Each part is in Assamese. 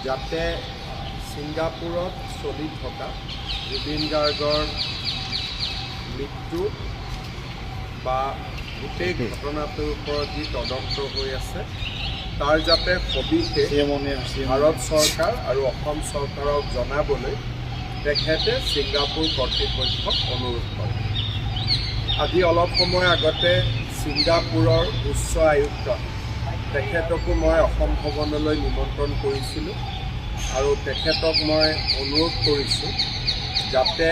যাতে ছিংগাপুৰত চলি থকা জুবিন গাৰ্গৰ মৃত্যু বা গোটেই ঘটনাটোৰ ওপৰত যি তদন্ত হৈ আছে তাৰ যাতে সবিশেষ ভাৰত চৰকাৰ আৰু অসম চৰকাৰক জনাবলৈ তেখেতে ছিংগাপুৰ কৰ্তৃপক্ষক অনুৰোধ কৰে। আজি অলপ সময় আগতে ছিংগাপুৰৰ উচ্চ আয়ুক্ত তেখেতকো মই অসম ভৱনলৈ নিমন্ত্ৰণ কৰিছিলোঁ আৰু তেখেতক মই অনুৰোধ কৰিছোঁ যাতে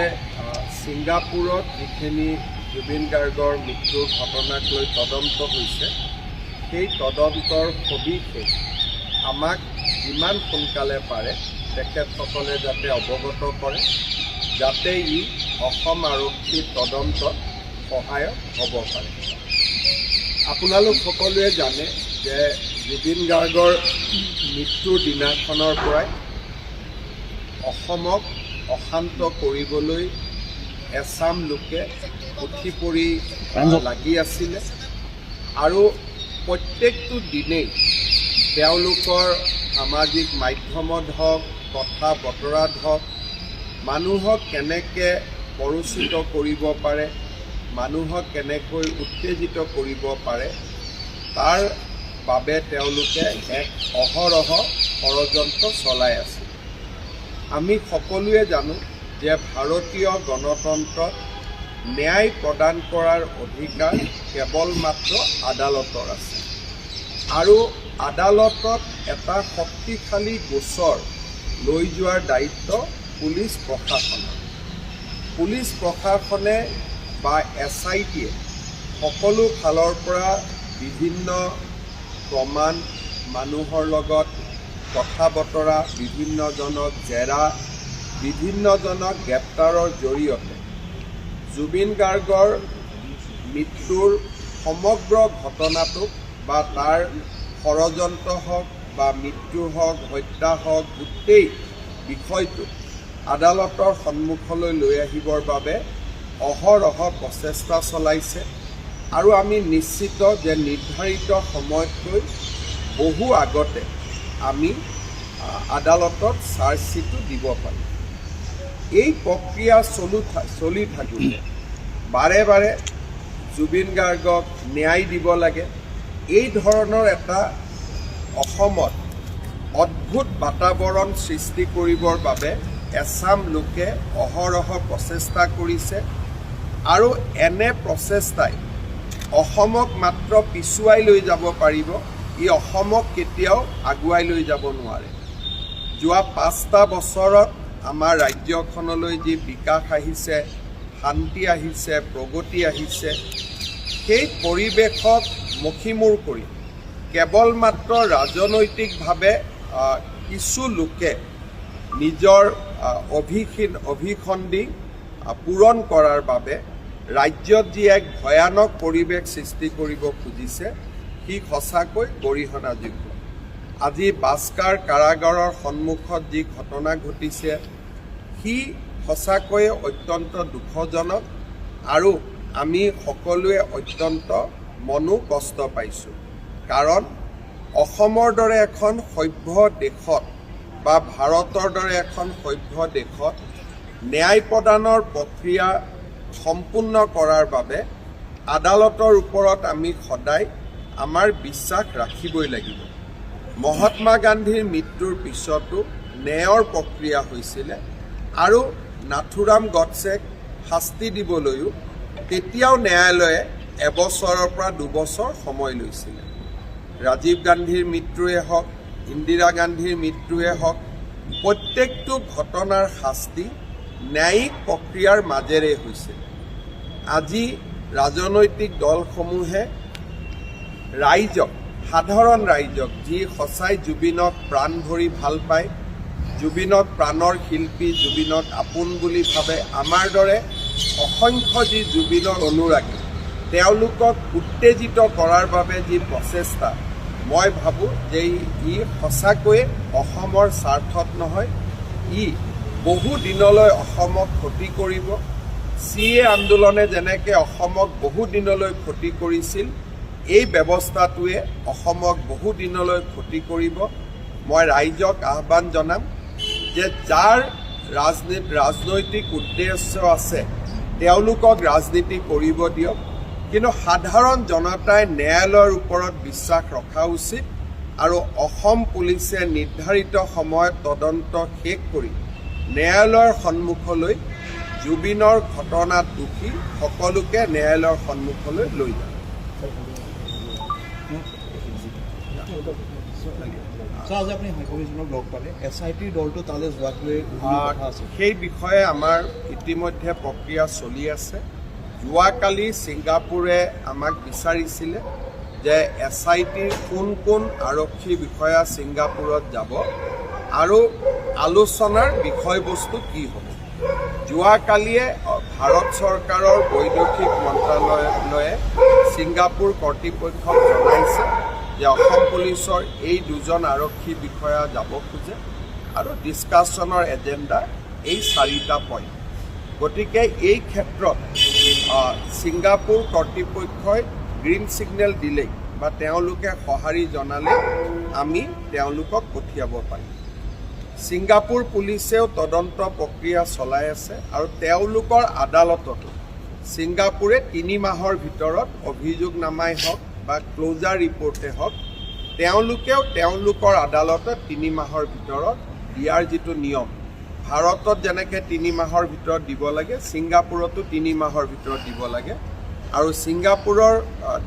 ছিংগাপুৰত যিখিনি জুবিন গাৰ্গৰ মৃত্যুৰ ঘটনাক লৈ তদন্ত হৈছে সেই তদন্তৰ সবিশেষ আমাক যিমান সোনকালে পাৰে তেখেতসকলে যাতে অৱগত কৰে, যাতে ই অসম আৰক্ষীৰ তদন্তত সহায়ক হ'ব পাৰে। আপোনালোক সকলোৱে জানে যে জুবিন গাৰ্গৰ মৃত্যুৰ দিনাখনৰ পৰাই অসমক অশান্ত কৰিবলৈ এচাম লোকে উঠি পৰি লাগি আছিলে আৰু প্ৰত্যেকটো দিনেই তেওঁলোকৰ সামাজিক মাধ্যমত হওক, কথা বতৰাত হওক, মানুহক কেনেকৈ প্ৰৰোচিত কৰিব পাৰে, মানুহক কেনেকৈ উত্তেজিত কৰিব পাৰে তাৰ বাবে তেওঁলোকে এক অহৰহ ষড়যন্ত্ৰ চলাই আছে। আমি সকলোৱে জানো যে ভাৰতীয় গণতন্ত্ৰত ন্যায় প্ৰদান কৰাৰ অধিকাৰ কেৱল মাত্ৰ আদালতৰ আছে আৰু আদালতত এটা শক্তিশালী গোচৰ লৈ যোৱাৰ দায়িত্ব পুলিচ প্ৰশাসনৰ। পুলিচ প্ৰশাসনে বা SITয়ে সকলো ফালৰ পৰা বিভিন্ন প্ৰমাণ, মানুহৰ লগত কথা বতৰা, বিভিন্নজনক জেৰা, বিভিন্নজনক গ্ৰেপ্তাৰৰ জৰিয়তে জুবিন গাৰ্গৰ মৃত্যুৰ সমগ্ৰ ঘটনাটোক বা তাৰ ষড়যন্ত্ৰ হওক বা মৃত্যু হওক, হত্যা হওক, গোটেই বিষয়টো আদালতৰ সন্মুখলৈ লৈ আহিবৰ বাবে অহৰহ প্ৰচেষ্টা চলাইছে আৰু আমি নিশ্চিত যে নিৰ্ধাৰিত সময়তকৈ বহু আগতে আমি আদালতত চাৰ্জশ্বিটো দিব পাৰিম। এই প্ৰক্ৰিয়া চলি থাকোঁতে বাৰে বাৰে জুবিন গাৰ্গক ন্যায় দিব লাগে, এই ধৰণৰ এটা অসমত অদ্ভুত বাতাবৰণ সৃষ্টি কৰিবৰ বাবে এচাম লোকে অহৰহ প্ৰচেষ্টা কৰিছে আৰু এনে প্ৰচেষ্টাই অসমক মাত্ৰ পিছুৱাই লৈ যাব পাৰিব, ই অসমক কেতিয়াও আগুৱাই লৈ যাব নোৱাৰে। যোৱা 5টা বছৰত আমাৰ ৰাজ্যখনলৈ যি বিকাশ আহিছে, শান্তি আহিছে, প্ৰগতি আহিছে, সেই পৰিৱেশক মষিমূৰ কৰি কেৱল মাত্ৰ ৰাজনৈতিকভাৱে কিছু লোকে নিজৰ অভিসন্ধি পূৰণ কৰাৰ বাবে ৰাজ্যত যি এক ভয়ানক পৰিৱেশ সৃষ্টি কৰিব খুজিছে সি সঁচাকৈ গৰিহণাযোগ্য। আজি বাস্কাৰ কাৰাগাৰৰ সন্মুখত যি ঘটনা ঘটিছে সি সঁচাকৈয়ে অত্যন্ত দুখজনক আৰু আমি সকলোৱে অত্যন্ত মনো কষ্ট পাইছোঁ। কাৰণ অসমৰ দৰে এখন সভ্য দেশত বা ভাৰতৰ দৰে এখন সভ্য দেশত ন্যায় প্ৰদানৰ প্ৰক্ৰিয়া সম্পূৰ্ণ কৰাৰ বাবে আদালতৰ ওপৰত আমি সদায় আমাৰ বিশ্বাস ৰাখিবই লাগিব। মহাত্মা গান্ধীৰ মৃত্যুৰ পিছতো ন্যায়ৰ প্ৰক্ৰিয়া হৈছিলে আৰু নাথুৰাম গডছেক শাস্তি দিবলৈও তেতিয়াও ন্যায়ালয়ে 1 বছৰৰ পৰা 2 বছৰ সময় লৈছিলে। ৰাজীৱ গান্ধীৰ মৃত্যুৱে হওক, ইন্দিৰা গান্ধীৰ মৃত্যুৱে হওক, প্ৰত্যেকটো ঘটনাৰ শাস্তি ন্যায়িক প্ৰক্ৰিয়াৰ মাজেৰে হৈছিল। আজি ৰাজনৈতিক দলসমূহে ৰাইজক, সাধাৰণ ৰাইজক যি সঁচাই জুবিনক প্ৰাণ ভৰি ভাল পায়, জুবিনক প্ৰাণৰ শিল্পী, জুবিনক আপোন বুলি ভাবে, আমাৰ দৰে অসংখ্য যি জুবিনৰ অনুৰাগী, তেওঁলোকক উত্তেজিত কৰাৰ বাবে যি প্ৰচেষ্টা, মই ভাবোঁ যে ই সঁচাকৈয়ে অসমৰ স্বাৰ্থত নহয়, ই বহু দিনলৈ অসমক ক্ষতি কৰিব। CA আন্দোলনে যেনেকৈ অসমক বহু দিনলৈ ক্ষতি কৰিছিল, এই ব্যৱস্থাটোৱে অসমক বহু দিনলৈ ক্ষতি কৰিব। মই ৰাইজক আহ্বান জনাম যে যাৰ ৰাজনৈতিক উদ্দেশ্য আছে তেওঁলোকক ৰাজনীতি কৰিব দিয়ক, কিন্তু সাধাৰণ জনতাই ন্যায়ালয়ৰ ওপৰত বিশ্বাস ৰখা উচিত আৰু অসম পুলিচে নিৰ্ধাৰিত সময়ত তদন্ত শেষ কৰি ন্যায়ালয়ৰ সন্মুখলৈ জুবিনৰ ঘটনাত দোষী সকলোকে ন্যায়ালয়ৰ সন্মুখলৈ লৈ যায়। সেই বিষয়ে আমাৰ ইতিমধ্যে প্ৰক্ৰিয়া চলি আছে। যোৱাকালি ছিংগাপুৰে আমাক বিচাৰিছিলে যে SITৰ কোন কোন আৰক্ষী বিষয়া ছিংগাপুৰত যাব আৰু আলোচনাৰ বিষয়বস্তু কি হ'ব। যোৱাকালিয়ে ভাৰত চৰকাৰৰ বৈদেশিক মন্ত্ৰালয়ে ছিংগাপুৰ কৰ্তৃপক্ষক জনাইছে যে অসম পুলিচৰ এই দুজন আৰক্ষী বিষয়া যাব খোজে আৰু ডিছকাশ্যনৰ এজেণ্ডা এই 4টা পইণ্ট। গতিকে এই ক্ষেত্ৰত ছিংগাপুৰ কৰ্তৃপক্ষই গ্ৰীণ ছিগনেল দিলেই বা তেওঁলোকে সঁহাৰি জনালে আমি তেওঁলোকক পঠিয়াব পাৰিম। ছিংগাপুৰ পুলিচেও তদন্ত প্ৰক্ৰিয়া চলাই আছে আৰু তেওঁলোকৰ আদালততো ছিংগাপুৰে 3 মাহৰ ভিতৰত অভিযোগনামাই হওক বা ক্লোজাৰ ৰিপৰ্টে হওক তেওঁলোকেও তেওঁলোকৰ আদালতত 3 মাহৰ ভিতৰত দিয়াৰ যিটো নিয়ম, ভাৰতত যেনেকৈ 3 মাহৰ ভিতৰত দিব লাগে ছিংগাপুৰতো 3 মাহৰ ভিতৰত দিব লাগে। আৰু ছিংগাপুৰৰ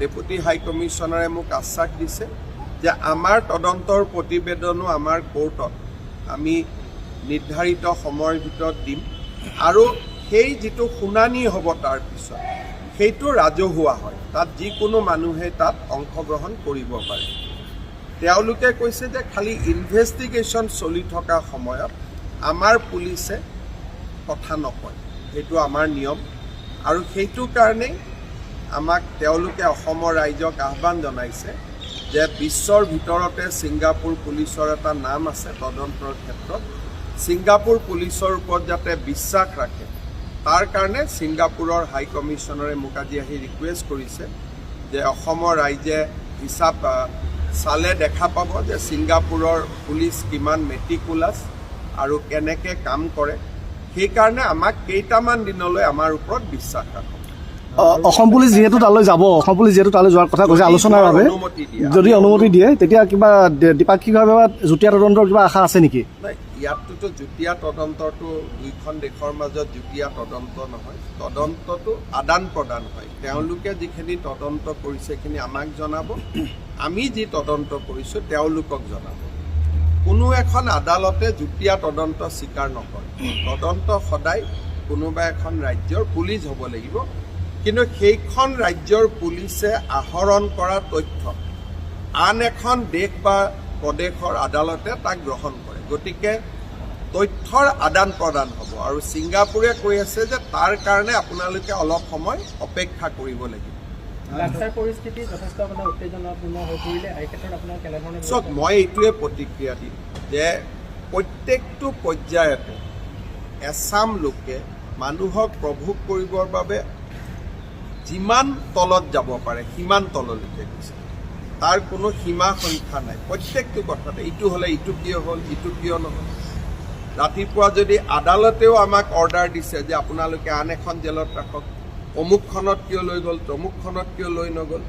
ডেপুটি হাই কমিশ্যনাৰে মোক আশ্বাস দিছে যে আমাৰ তদন্তৰ প্ৰতিবেদনো আমাৰ কোৰ্টত আমি নিৰ্ধাৰিত সময়ৰ ভিতৰত দিম আৰু সেই যিটো শুনানি হ'ব তাৰ পিছত সেইটো ৰাজহুৱা হয়, তাত যিকোনো মানুহে তাত অংশগ্ৰহণ কৰিব পাৰে। তেওঁলোকে কৈছে যে খালি ইনভেষ্টিগেশ্যন চলি থকা সময়ত আমাৰ পুলিচে কথা নকয়, সেইটো আমাৰ নিয়ম। আৰু সেইটো কাৰণেই আমাক তেওঁলোকে অসমৰ ৰাইজক আহ্বান জনাইছে যে বিশ্বৰ ভিতৰতে ছিংগাপুৰ পুলিচৰ এটা নাম আছে তদন্তৰ ক্ষেত্ৰত, ছিংগাপুৰ পুলিচৰ ওপৰত যাতে বিশ্বাস ৰাখে তাৰ কাৰণে ছিংগাপুৰৰ হাই কমিশ্যনাৰে মোক আজি আহি ৰিকুৱেষ্ট কৰিছে যে অসমৰ ৰাইজে হিচাপ চালে দেখা পাব যে ছিংগাপুৰৰ পুলিচ কিমান মেটিকুলাছ আৰু কেনেকৈ কাম কৰে। সেইকাৰণে আমাক কেইটামান দিনলৈ আমাৰ ওপৰত বিশ্বাস ৰাখক। অসম পুলিচ যিহেতু তালৈ যাব, অসম পুলিচ যিহেতু তালৈ যোৱাৰ কথা কৈছে আলোচনাৰ বাবে, যদি অনুমতি দিয়ে তেতিয়া কিবা দ্বিপাক্ষিকভাৱে বা যুটীয়া তদন্তৰ কিবা আশা আছে নেকি? নাই, ইয়াতটোতো যুটীয়া তদন্তটো দুইখন দেশৰ মাজত যুটীয়া তদন্ত নহয়, তদন্তটো আদান প্ৰদান হয়। তেওঁলোকে যিখিনি তদন্ত কৰিছে সেইখিনি আমাক জনাব, আমি যি তদন্ত কৰিছোঁ তেওঁলোকক জনাব। কোনো এখন আদালতে যুটীয়া তদন্ত স্বীকাৰ নকৰে। তদন্ত সদায় কোনোবা এখন ৰাজ্যৰ পুলিচ হ'ব লাগিব, কিন্তু সেইখন ৰাজ্যৰ পুলিচে আহৰণ কৰা তথ্য আন এখন দেশ বা প্ৰদেশৰ আদালতে তাক গ্ৰহণ কৰে। গতিকে তথ্যৰ আদান প্ৰদান হ'ব আৰু ছিংগাপুৰে কৈ আছে যে তাৰ কাৰণে আপোনালোকে অলপ সময় অপেক্ষা কৰিব লাগিব। চক মই এইটোৱে প্ৰতিক্ৰিয়া দিম যে প্ৰত্যেকটো পৰ্যায়তে এছাম লোকে মানুহক প্ৰভোগ কৰিবৰ বাবে যিমান তলত যাব পাৰে সিমান তললৈকে গৈছে, তাৰ কোনো সীমা সংখ্যা নাই। প্ৰত্যেকটো কথাতে ইটো হ'লে ইটো কিয় হ'ল, ইটো কিয় নহ'ল। ৰাতিপুৱা যদি আদালতেও আমাক অৰ্ডাৰ দিছে যে আপোনালোকে আন এখন জেলত ৰাখক, অমুকখনত কিয় লৈ গ'ল, তমুকখনত কিয় লৈ নগ'ল।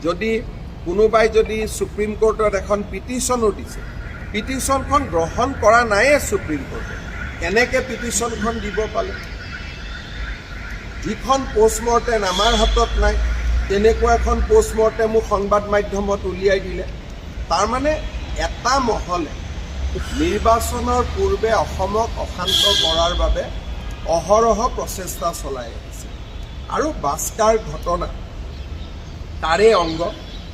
যদি কোনোবাই যদি সুপ্ৰিম কোৰ্টত এখন পিটিশ্যনো দিছে, পিটিশ্যনখন গ্ৰহণ কৰা নাইয়ে সুপ্ৰিম কোৰ্টে, কেনেকৈ পিটিশ্যনখন দিব পালে। যিখন পষ্টমৰ্টেম আমাৰ হাতত নাই তেনেকুৱা এখন পষ্টমৰ্টেমো সংবাদ মাধ্যমত উলিয়াই দিলে। তাৰমানে এটা মহলে নিৰ্বাচনৰ পূৰ্বে অসমক অশান্ত কৰাৰ বাবে অহৰহ প্ৰচেষ্টা চলাই আহিছে আৰু বাস্কাৰ ঘটনা তাৰে অংগ।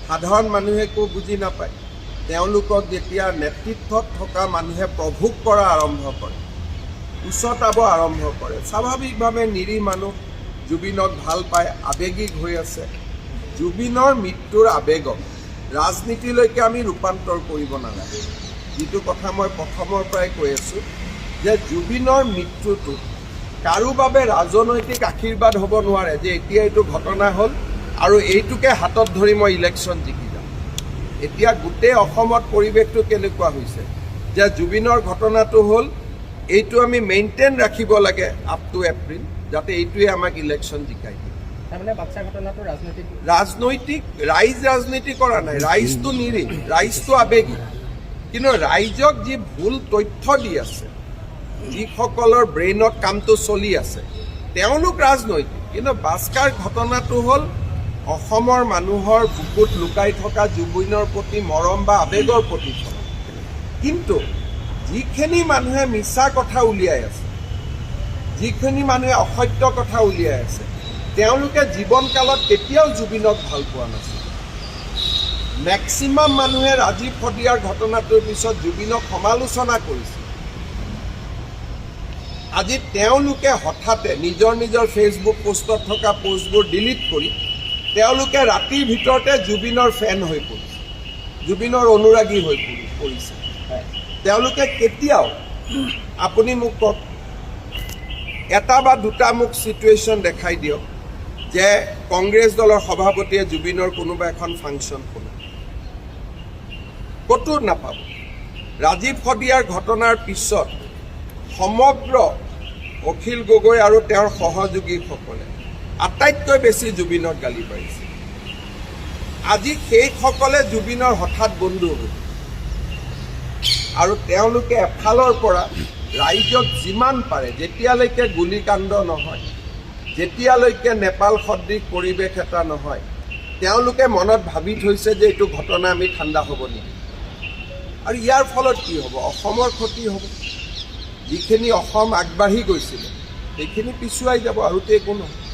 সাধাৰণ মানুহে একো বুজি নাপায়, তেওঁলোকক যেতিয়া নেতৃত্বত থকা মানুহে প্ৰভোগ কৰা আৰম্ভ কৰে, উচতাব আৰম্ভ কৰে, স্বাভাৱিকভাৱে নিৰীহ মানুহ জুবিনক ভাল পায়, আৱেগিক হৈ আছে। জুবিনৰ মৃত্যুৰ আৱেগক ৰাজনীতিলৈকে আমি ৰূপান্তৰ কৰিব নালাগে। যিটো কথা মই প্ৰথমৰ পৰাই কৈ আছোঁ যে জুবিনৰ মৃত্যুটো কাৰো বাবে ৰাজনৈতিক আশীৰ্বাদ হ'ব নোৱাৰে যে এতিয়া এইটো ঘটনা হ'ল আৰু এইটোকে হাতত ধৰি মই ইলেকশ্যন জিকি যাম। এতিয়া গোটেই অসমত পৰিৱেশটো কেনেকুৱা হৈছে যে জুবিনৰ ঘটনাটো হ'ল এইটো আমি মেইনটেইন ৰাখিব লাগে আপ টু এপ্ৰিল, যাতে এইটোৱে আমাক ইলেকশ্যন জিকাই দিয়ে। তাৰমানে বাক্সা ঘটনাটো ৰাজনৈতিক ৰাইজ ৰাজনীতি কৰা নাই, ৰাইজটো নিৰীহ, ৰাইজটো আৱেগিক, কিন্তু ৰাইজক যি ভুল তথ্য দি আছে, যিসকলৰ ব্ৰেইনত কামটো চলি আছে তেওঁলোক ৰাজনৈতিক, কিন্তু বাস্কাৰ ঘটনাটো হ'ল অসমৰ মানুহৰ বুকুত লুকাই থকা জুবিনৰ প্ৰতি মৰম বা আৱেগৰ প্ৰতিফলন। কিন্তু যিখিনি মানুহে মিছা কথা উলিয়াই আছে, যিখিনি মানুহে অসত্য কথা উলিয়াই আছে, তেওঁলোকে জীৱনকালত কেতিয়াও জুবিনক ভাল পোৱা নাছিল। মেক্সিমাম মানুহে ৰাজীৱ শদিয়াৰ ঘটনাটোৰ পিছত জুবিনক সমালোচনা কৰিছিল। আজি তেওঁলোকে হঠাতে নিজৰ নিজৰ ফেচবুক পোষ্টত থকা পোষ্টবোৰ ডিলিট কৰি তেওঁলোকে ৰাতিৰ ভিতৰতে জুবিনৰ ফেন হৈ পৰিছে, জুবিনৰ অনুৰাগী হৈ পৰিছে। তেওঁলোকে কেতিয়াও, আপুনি মোক কওক, এটা বা দুটা মোক চিটুৱেশ্যন দেখাই দিয়ক যে কংগ্ৰেছ দলৰ সভাপতিয়ে জুবিনৰ কোনোবা এখন ফাংচন কৰে, ক'তো নাপাব। ৰাজীৱ শদিয়াৰ ঘটনাৰ পিছত সমগ্ৰ অখিল গগৈ আৰু তেওঁৰ সহযোগীসকলে আটাইতকৈ বেছি জুবিনক গালি পাৰিছে। আজি সেইসকলে জুবিনৰ হঠাৎ বন্ধু হ'ল আৰু তেওঁলোকে এফালৰ পৰা ৰাইজক যিমান পাৰে, যেতিয়ালৈকে গুলীকাণ্ড নহয়, যেতিয়ালৈকে নেপাল সদৃশ পৰিৱেশ এটা নহয়, তেওঁলোকে মনত ভাবি থৈছে যে এইটো ঘটনা আমি ঠাণ্ডা হ'ব নিদিম। আৰু ইয়াৰ ফলত কি হ'ব? অসমৰ ক্ষতি হ'ব। যিখিনি অসম আগবাঢ়ি গৈছিলে সেইখিনি পিছুৱাই যাব, আৰুতো একো নহয়।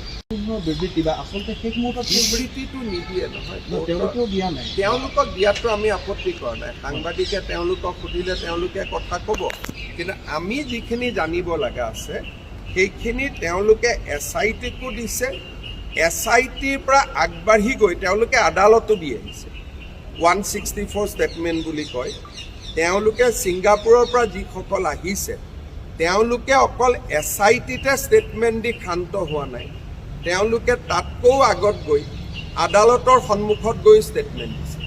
বিবৃতি বা আচলতে শেষ মুহূৰ্তত বিবৃতিটো নিদিয়ে নহয়, তেওঁলোকেও দিয়া নাই। তেওঁলোকক দিয়াটো আমি আপত্তি কৰা নাই। সাংবাদিকে তেওঁলোকক সুধিলে তেওঁলোকে কথা ক'ব, কিন্তু আমি যিখিনি জানিব লগা আছে সেইখিনি তেওঁলোকে SITকো দিছে, SITৰ পৰা আগবাঢ়ি গৈ তেওঁলোকে আদালতো দি আহিছে। 164 ষ্টেটমেণ্ট বুলি কয়। তেওঁলোকে ছিংগাপুৰৰ পৰা যিসকল আহিছে তেওঁলোকে অকল SITতে ষ্টেটমেণ্ট দি ক্ষান্ত হোৱা নাই, তেওঁলোকে তাতকৈও আগত গৈ আদালতৰ সন্মুখত গৈ ষ্টেটমেণ্ট দিছে।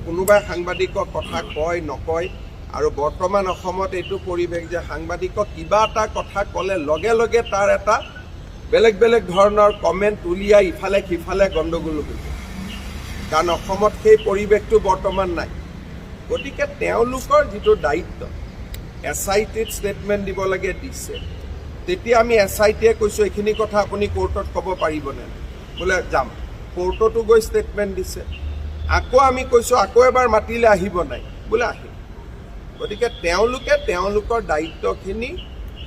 কোনোবাই সাংবাদিকৰ কথা কয় নকয়, আৰু বৰ্তমান অসমত এইটো পৰিৱেশ যে সাংবাদিকক কিবা এটা কথা ক'লে লগে লগে তাৰ এটা বেলেগ বেলেগ ধৰণৰ কমেণ্ট উলিয়াই ইফালে সিফালে গণ্ডগোল হৈ যায়, কাৰণ অসমত সেই পৰিৱেশটো বৰ্তমান নাই। গতিকে তেওঁলোকৰ যিটো দায়িত্ব, SITত ষ্টেটমেণ্ট দিব লাগে দিছে। তেতিয়া আমি SITয়ে কৈছোঁ এইখিনি কথা আপুনি কোৰ্টত ক'ব পাৰিবনে? বোলে যাম। কোৰ্টতো গৈ ষ্টেটমেণ্ট দিছে। আকৌ আমি কৈছোঁ আকৌ এবাৰ মাতিলে আহিব নাই? বোলে আহিম। গতিকে তেওঁলোকে তেওঁলোকৰ দায়িত্বখিনি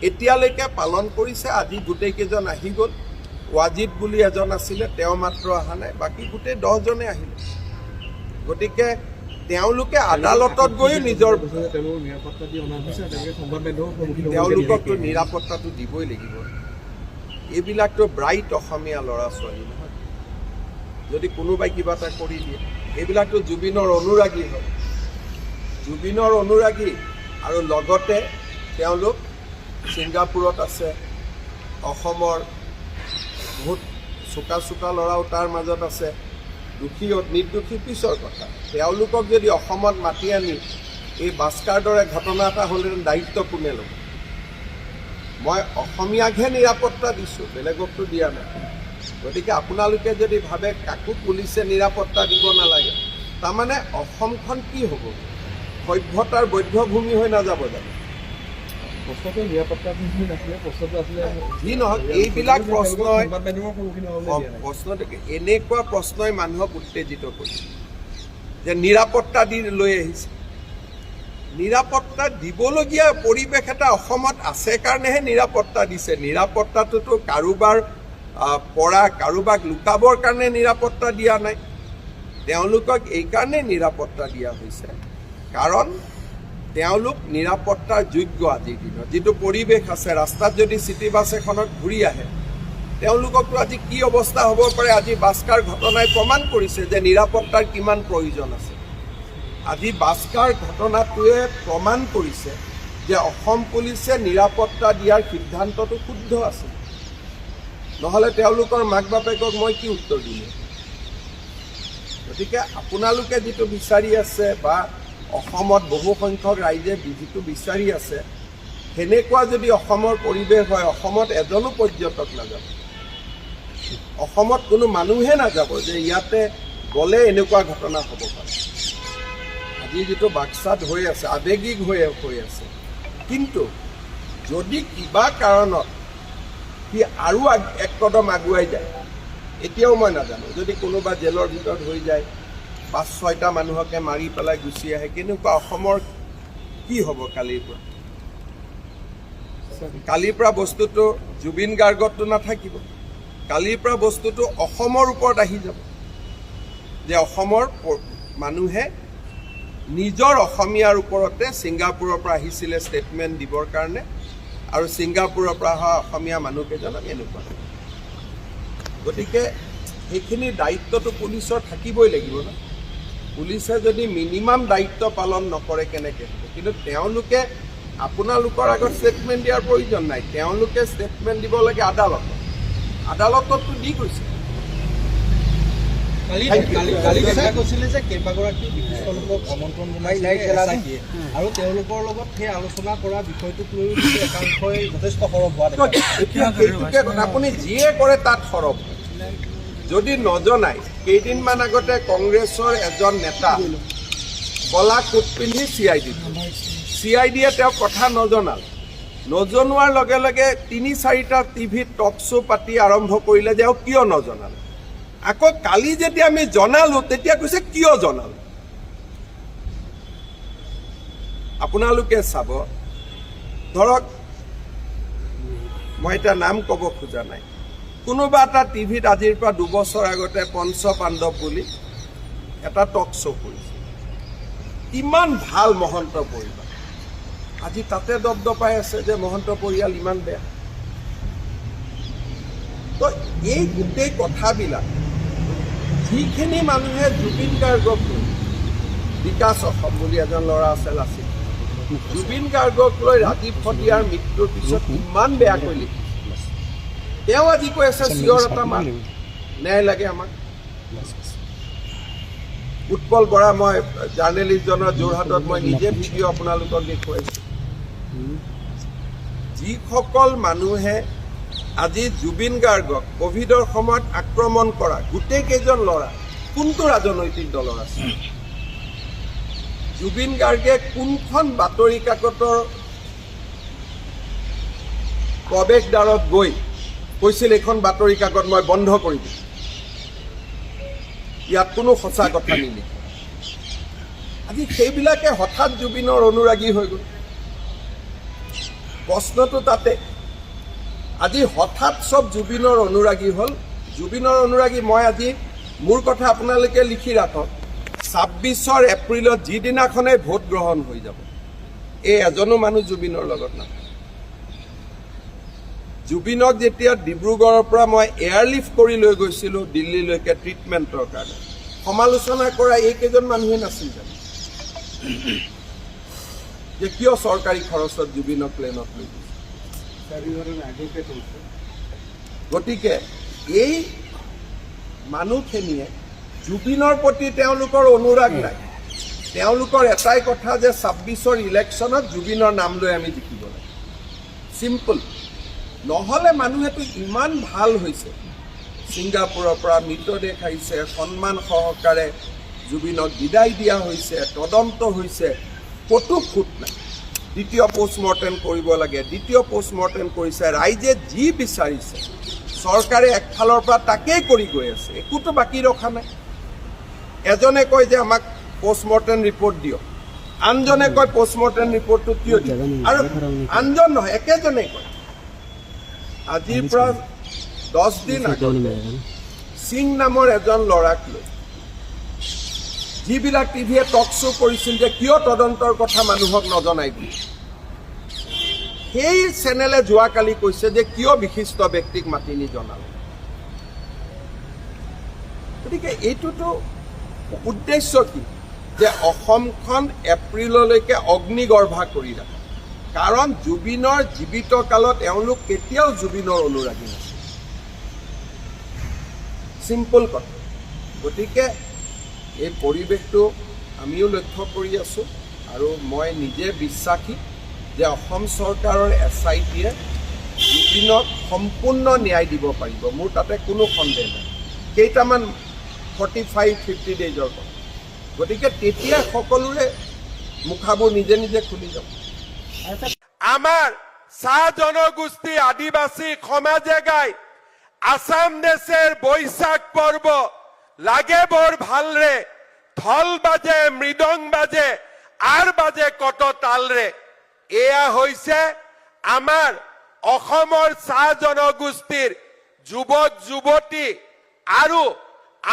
এতিয়ালৈকে পালন কৰিছে। আজি গোটেইকেইজন আহি গ'ল। ৱাজিদ বুলি এজন আছিলে, তেওঁ মাত্ৰ অহা নাই, বাকী গোটেই 10জনে আহিলে। গতিকে তেওঁলোকে আদালতত গৈও নিজৰ তেওঁলোককতো নিৰাপত্তাটো দিবই লাগিব। এইবিলাকতো ব্ৰাইট অসমীয়া ল'ৰা ছোৱালী নহয়, যদি কোনোবাই কিবা এটা কৰি দিয়ে। এইবিলাকতো জুবিনৰ অনুৰাগী হয়, জুবিনৰ অনুৰাগী, আৰু লগতে তেওঁলোক ছিংগাপুৰত আছে। অসমৰ বহুত চোকা চোকা ল'ৰাও তাৰ মাজত আছে। দোষী নিৰ্দোষী পিছৰ কথা। তেওঁলোকক যদি অসমত মাতি আনি এই বাস্কাৰ দৰে ঘটনা এটা হ'লে দায়িত্ব কোনে ল'ব? মই অসমীয়াকহে নিৰাপত্তা দিছোঁ, বেলেগকতো দিয়া নাই। গতিকে আপোনালোকে যদি ভাবে কাকো পুলিচে নিৰাপত্তা দিব নালাগে, তাৰমানে অসমখন কি হ'ব? সভ্যতাৰ বধ্যভূমি হৈ নাযাব জানো? যি নহওক, এইবিলাক প্ৰশ্নই এনেকুৱা প্ৰশ্নই মানুহক উত্তেজিত কৰিছে যে নিৰাপত্তা দি লৈ আহিছে। নিৰাপত্তা দিবলগীয়া পৰিৱেশ এটা অসমত আছে কাৰণেহে নিৰাপত্তা দিছে। নিৰাপত্তাটোতো কাৰোবাৰ পৰা কাৰোবাক লুকাবৰ কাৰণে নিৰাপত্তা দিয়া নাই। তেওঁলোকক এইকাৰণে নিৰাপত্তা দিয়া হৈছে কাৰণ তেওঁলোক নিৰাপত্তাৰ যোগ্য। আজিৰ দিনত যিটো পৰিৱেশ আছে, ৰাস্তাত যদি চিটি বাছ এখনত ঘূৰি আহে, তেওঁলোককতো আজি কি অৱস্থা হ'ব পাৰে? আজি বাস্কাৰ ঘটনাই প্ৰমাণ কৰিছে যে নিৰাপত্তাৰ কিমান প্ৰয়োজন আছে। আজি বাস্কাৰ ঘটনাটোৱে প্ৰমাণ কৰিছে যে অসম পুলিচে নিৰাপত্তা দিয়াৰ সিদ্ধান্তটো শুদ্ধ আছিল। নহ'লে তেওঁলোকৰ মাক বাপেকক মই কি উত্তৰ দিম? গতিকে আপোনালোকে যিটো বিচাৰি আছে বা অসমত বহু সংখ্যক ৰাইজে যিটো বিচাৰি আছে সেনেকুৱা যদি অসমৰ পৰিৱেশ হয় অসমত এজনো পৰ্যটক নাযাব, অসমত কোনো মানুহে নাযাব যে ইয়াতে গ'লে এনেকুৱা ঘটনা হ'ব পাৰে। আজি যিটো বাক্সাত হৈ আছে আৱেগিক হৈ আছে, কিন্তু যদি কিবা কাৰণত সি আৰু এক কদম আগুৱাই যায়, এতিয়াও মই নাজানো, যদি কোনোবা জেলৰ ভিতৰত হৈ যায় 5-6টা মানুহকে মাৰি পেলাই গুচি আহে, কেনেকুৱা অসমৰ কি হ'ব কালিৰ পৰা বস্তুটো জুবিন গাৰ্গতটো নাথাকিব, কালিৰ পৰা বস্তুটো অসমৰ ওপৰত আহি যাব যে অসমৰ মানুহে নিজৰ অসমীয়াৰ ওপৰতে ছিংগাপুৰৰ পৰা আহিছিলে ষ্টেটমেণ্ট দিবৰ কাৰণে, আৰু ছিংগাপুৰৰ পৰা অহা অসমীয়া মানুহকেইজনক এনেকুৱা। গতিকে সেইখিনি দায়িত্বটো পুলিচৰ থাকিবই লাগিব ন। পুলিচে যদি মিনিমাম দায়িত্ব পালন নকৰে কেনেকৈ হ'ব? কিন্তু তেওঁলোকে আপোনালোকৰ আগত ষ্টেটমেণ্ট দিয়াৰ প্ৰয়োজন নাই, তেওঁলোকে ষ্টেটমেণ্ট দিব লাগে আদালততো দি গৈছে। কালি দেখা গৈছিলে যে কেইবাগৰাকী বিশিষ্ট লোকক আমন্ত্ৰণ জনাইছে আৰু তেওঁলোকৰ লগত সেই আলোচনা কৰা বিষয়টোক লৈ একাংশই যথেষ্ট সৰব হোৱা দেখা গৈছে। আপুনি যিয়ে কৰে তাত সৰব। যদি নজনাই, কেইদিনমান আগতে কংগ্ৰেছৰ এজন নেতা কলা কোট পিন্ধি CID-য়ে তেওঁক কথা নজনোৱাৰ লগে লগে 3-4টা টিভিত টক শ্ব' পাতি আৰম্ভ কৰিলে যে কিয় নজনালে। আকৌ কালি যেতিয়া আমি জনালো তেতিয়া কৈছে কিয় জনালো। আপোনালোকে চাব, ধৰক মই এতিয়া নাম ক'ব খোজা নাই, কোনোবা এটা টিভিত আজিৰ পৰা 2 বছৰ আগতে পঞ্চ পাণ্ডৱ বুলি এটা টক শ্ব' কৰিছে, কিমান ভাল মহন্ত পৰিয়াল, আজি তাতে দপদপাই আছে যে মহন্ত পৰিয়াল ইমান বেয়া। তো এই গোটেই কথাবিলাক যিখিনি মানুহে জুবিন গাৰ্গক লৈ, বিকাশ অসম বুলি এজন ল'ৰা আছিল, জুবিন গাৰ্গক লৈ ৰাজীৱ ফটিয়াৰ মৃত্যুৰ পিছত ইমান বেয়াকৈ লিখিছে, তেওঁ আজি কৈ আছে চিঞৰ এটা মাত ন্যায় লাগে আমাক। উৎপল বৰা, মই জাৰ্নেলিষ্টজনৰ যোৰহাটত মই নিজে ভিডিঅ' আপোনালোকক দেখুৱাইছোঁ। যিসকল মানুহে আজি জুবিন গাৰ্গক কোভিডৰ সময়ত আক্ৰমণ কৰা গোটেইকেইজন ল'ৰা কোনটো ৰাজনৈতিক দলৰ আছে? জুবিন গাৰ্গে কোনখন বাতৰি কাকতৰ প্ৰৱেশদ্বাৰত গৈ কৈছিল এইখন বাতৰি কাকত মই বন্ধ কৰি দিম? ইয়াত কোনো সঁচা কথা নিলিখে। আজি সেইবিলাকে হঠাৎ জুবিনৰ অনুৰাগী হৈ গ'ল। প্ৰশ্নটো তাতে, আজি হঠাৎ চব জুবিনৰ অনুৰাগী হ'ল। জুবিনৰ অনুৰাগী মই আজি মোৰ কথা আপোনালোকে লিখি ৰাখক, 26 এপ্ৰিলত যিদিনাখনে ভোট গ্ৰহণ হৈ যাব, এই এজনো মানুহ জুবিনৰ লগত নাথাকে। জুবিনক যেতিয়া ডিব্ৰুগড়ৰ পৰা মই এয়াৰলিফ্ট কৰি লৈ গৈছিলোঁ দিল্লীলৈকে ট্ৰিটমেণ্টৰ কাৰণে, সমালোচনা কৰা এইকেইজন মানুহে নাছিল জানো যে কিয় চৰকাৰী খৰচত জুবিনক প্লেনত লৈ গৈছে? গতিকে এই মানুহখিনিয়ে জুবিনৰ প্ৰতি তেওঁলোকৰ অনুৰাগ নাই। তেওঁলোকৰ এটাই কথা যে 26ৰ ইলেকশ্যনত জুবিনৰ নাম লৈ আমি জিকিব লাগে, চিম্পল। নহ'লে মানুহেতো ইমান ভাল হৈছে, ছিংগাপুৰৰ পৰা মৃতদেহ আহিছে, সন্মান সহকাৰে জুবিনক বিদায় দিয়া হৈছে, তদন্ত হৈছে, ক'তো খুঁত নাই। দ্বিতীয় পোষ্টমৰ্টেম কৰিব লাগে, দ্বিতীয় পোষ্টমৰ্টেম কৰিছে। ৰাইজে যি বিচাৰিছে চৰকাৰে একফালৰ পৰা তাকেই কৰি গৈ আছে, একোতো বাকী ৰখা নাই। এজনে কয় যে আমাক পোষ্টমৰ্টেম ৰিপৰ্ট দিয়ক, আনজনে কয় পোষ্টমৰ্টেম ৰিপৰ্টটো কিয় দিয়ক, আৰু আনজন নহয় একেজনেই কয়। আজিৰ পৰা 10 দিন আগতে সিং নামৰ এজন ল'ৰাক লৈ যিবিলাক টিভিয়ে টক শ্ব' কৰিছিল যে কিয় তদন্তৰ কথা মানুহক নজনাই বুলি, সেই চেনেলে যোৱাকালি কৈছে যে কিয় বিশিষ্ট ব্যক্তিক মাতি নি জনালে। গতিকে এইটোতো উদ্দেশ্য কি? যে অসমখন এপ্ৰিললৈকে অগ্নিগৰ্ভা কৰি ৰাখে। কাৰণ জুবিনৰ জীৱিত কালত এওঁলোক কেতিয়াও জুবিনৰ অনুৰাগী নাছিল, চিম্পল কথা। গতিকে এই পৰিৱেশটো আমিও লক্ষ্য কৰি আছোঁ আৰু মই নিজে বিশ্বাসী যে অসম চৰকাৰৰ SITয়ে জুবিনক সম্পূৰ্ণ ন্যায় দিব পাৰিব। মোৰ তাতে কোনো সন্দেহ নাই। কেইটামান 45-50 ডেইজৰ কথা, গতিকে তেতিয়া সকলোৰে মুখাবোৰ নিজে নিজে খুলি যাব। আমার চাহ জনগোষ্ঠী আদিবাসী সমাজে গাই আসাম দেশের বৈশাখ পর্ব লাগে বৰ ভালৰে, ঢল বাজে মৃদং বাজে আৰ বাজে কত তালৰে। এয়া হইছে আমাৰ অসমৰ চাহ জনগোষ্ঠীৰ যুৱক যুৱতী আৰু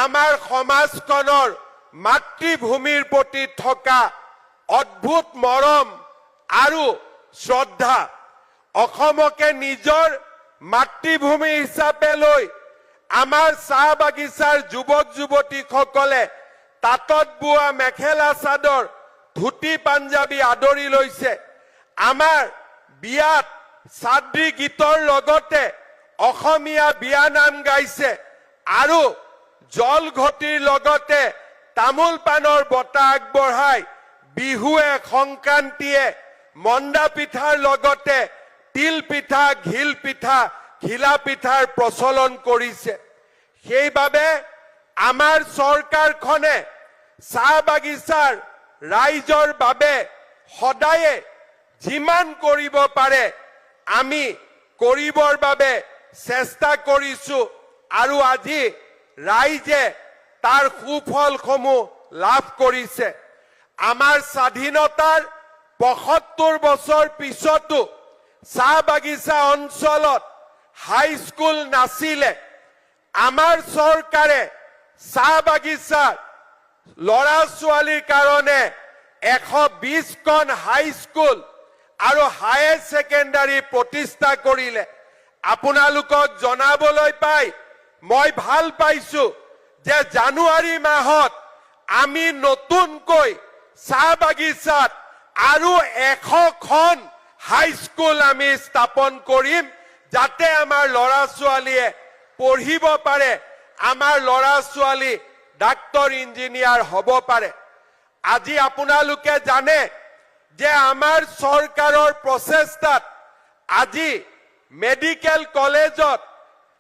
আমাৰ সমাজখনৰ মাতৃভূমিৰ প্ৰতি থকা অদ্ভুত মৰম আৰু শ্ৰদ্ধা। অসমকে নিজৰ মাতৃভূমি হিচাপে লৈ আমাৰ চাহ বাগিচাৰ যুৱক যুৱতীসকলে তাঁতত বোৱা মেখেলা চাদৰ ধুতি পাঞ্জাবী আদৰি লৈছে। আমাৰ বিয়াত চাদ্ৰী গীতৰ লগতে অসমীয়া বিয়ানাম গাইছে আৰু জল ঘটিৰ লগতে তামোল পাণৰ বঁটা আগবঢ়াই বিহুৱে সংক্ৰান্তিয়ে মন্দা পিঠাৰ লগতে তিল পিঠা ঘিল পিঠা ঘিলা পিঠাৰ প্ৰচলন কৰিছে। সেইবাবে আমাৰ চৰকাৰখনে চাহ বাগিচাৰ ৰাইজৰ বাবে সদায়ে যিমান কৰিব পাৰে আমি কৰিবৰ বাবে চেষ্টা কৰিছো আৰু আজি ৰাইজে তাৰ সুফলসমূহ লাভ কৰিছে। আমাৰ স্বাধীনতাৰ ৭৫ বছৰ পিছতো চাহ বাগিচা অঞ্চলত হাইস্কুল নাছিলে। আমাৰ চৰকাৰে চাহ বাগিচাৰ ল'ৰা ছোৱালীৰ কাৰণে ১২০খন হাইস্কুল আৰু হায়াৰ ছেকেণ্ডাৰী প্ৰতিষ্ঠা কৰিলে। আপোনালোকক জনাবলৈ পাই মই ভাল পাইছো যে জানুৱাৰী মাহত আমি নতুনকৈ চাহ বাগিচাত আৰু ১০০খন হাইস্কুল আমি স্থাপন কৰিম, যাতে আমাৰ ল'ৰা ছোৱালীয়ে পঢ়িব পাৰে, আমাৰ ল'ৰা ছোৱালী ডাক্তৰ ইঞ্জিনিয়াৰ হ'ব পাৰে। আজি আপোনালোকে জানে যে আমাৰ চৰকাৰৰ প্ৰচেষ্টাত আজি মেডিকেল কলেজত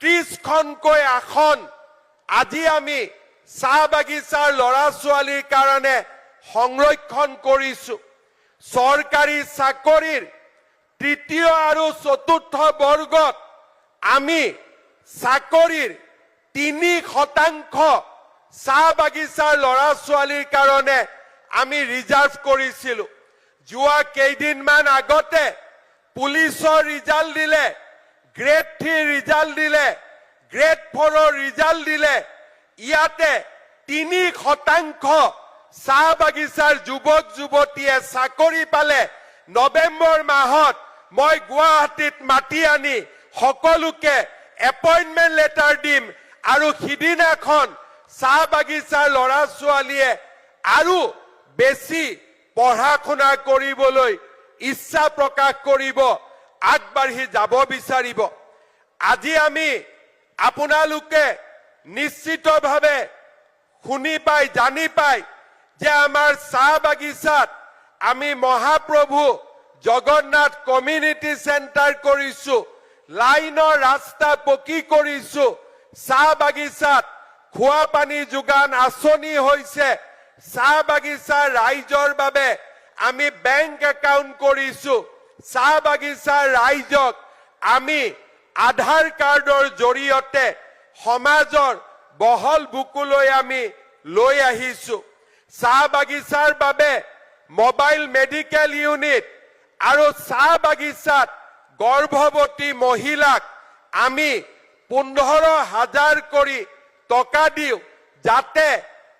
৩০খনকৈ আসন আজি আমি চাহ বাগিচাৰ ল'ৰা ছোৱালীৰ কাৰণে সংৰক্ষণ কৰিছো। চৰকাৰী চাকৰিৰ ৩য় আৰু ৪ৰ্থ বৰ্গত আমি চাকৰিৰ ৩% চাহ বাগিচাৰ ল'ৰা ছোৱালীৰ কাৰণে আমি ৰিজাৰ্ভ কৰিছিলো। যোৱা কেইদিনমান আগতে পুলিচৰ ৰিজাল্ট দিলে, গ্ৰেড 3 ৰিজাল্ট দিলে, গ্ৰেড 4ৰ ৰিজাল্ট দিলে। ইয়াতে 3% চাহ বাগিচাৰ যুৱক যুৱতীয়ে চাকৰি পালে। নৱেম্বৰ মাহত মই গুৱাহাটীত মাতি আনি সকলোকে এপইণ্টমেণ্ট লেটাৰ দিম আৰু সিদিনাখন চাহ বাগিচাৰ ল'ৰা ছোৱালীয়ে আৰু বেছি পঢ়া শুনা কৰিবলৈ ইচ্ছা প্ৰকাশ কৰিব, আগবাঢ়ি যাব বিচাৰিব। আজি আমি আপোনালোকে নিশ্চিতভাৱে শুনি পাই জানি পাই যে আমাৰ চাহ বাগিচাত আমি মহাপ্ৰভু জগন্নাথ কমিউনিটি চেণ্টাৰ কৰিছো, লাইনৰ ৰাস্তা পকী কৰিছো, চাহ বাগিচাত খোৱা পানী যোগান আঁচনি হৈছে, চাহ বাগিচাৰ ৰাইজৰ বাবে আমি বেংক একাউণ্ট কৰিছো, চাহ বাগিচাৰ ৰাইজক আমি আধাৰ কাৰ্ডৰ জৰিয়তে সমাজৰ বহল বুকুলৈ আমি লৈ আহিছো। চাহ বাগিচাৰ বাবে মোবাইল মেডিকেল ইউনিট আৰু চাহ বাগিচাত গৰ্ভৱতী মহিলাক আমি ১৫,০০০ কৰি টকা দিওঁ, যাতে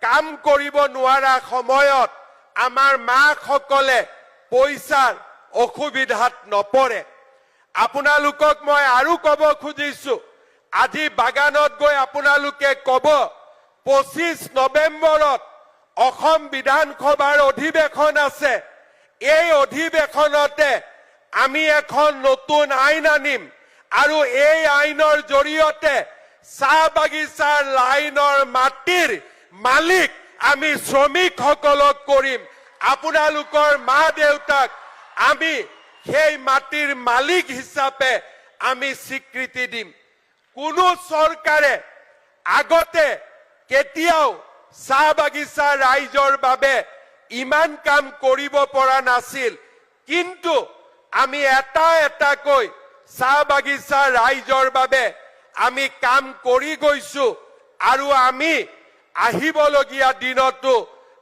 কাম কৰিব নোৱাৰা সময়ত আমাৰ মাসকলে পইচাৰ অসুবিধাত নপৰে। আপোনালোকক মই আৰু ক'ব খুজিছো, আজি বাগানত গৈ আপোনালোকে ক'ব ২৫ নৱেম্বৰত অসম বিধানসভাৰ অধিৱেশন আছে। এই অধিৱেশনতে আমি এখন নতুন আইন আনিম আৰু এই আইনৰ জৰিয়তে চাহ বাগিচাৰ লাইনৰ মাটিৰ মালিক আমি শ্ৰমিকসকলক কৰিম আপোনালোকৰ মা দেউতাক আমি সেই মাটিৰ মালিক হিচাপে আমি স্বীকৃতি দিম কোনো চৰকাৰে আগতে কেতিয়াও চাহ বাগিচা ৰাইজৰ বাবে ইমান কাম কৰিব পৰা নাছিল কিন্তু আমি এটা এটাকৈ চাহ বাগিচা ৰাইজৰ বাবে আমি কাম কৰি গৈছো আৰু আমি আহিবলগীয়া দিনতো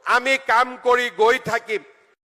আমি কাম কৰি গৈ থাকিম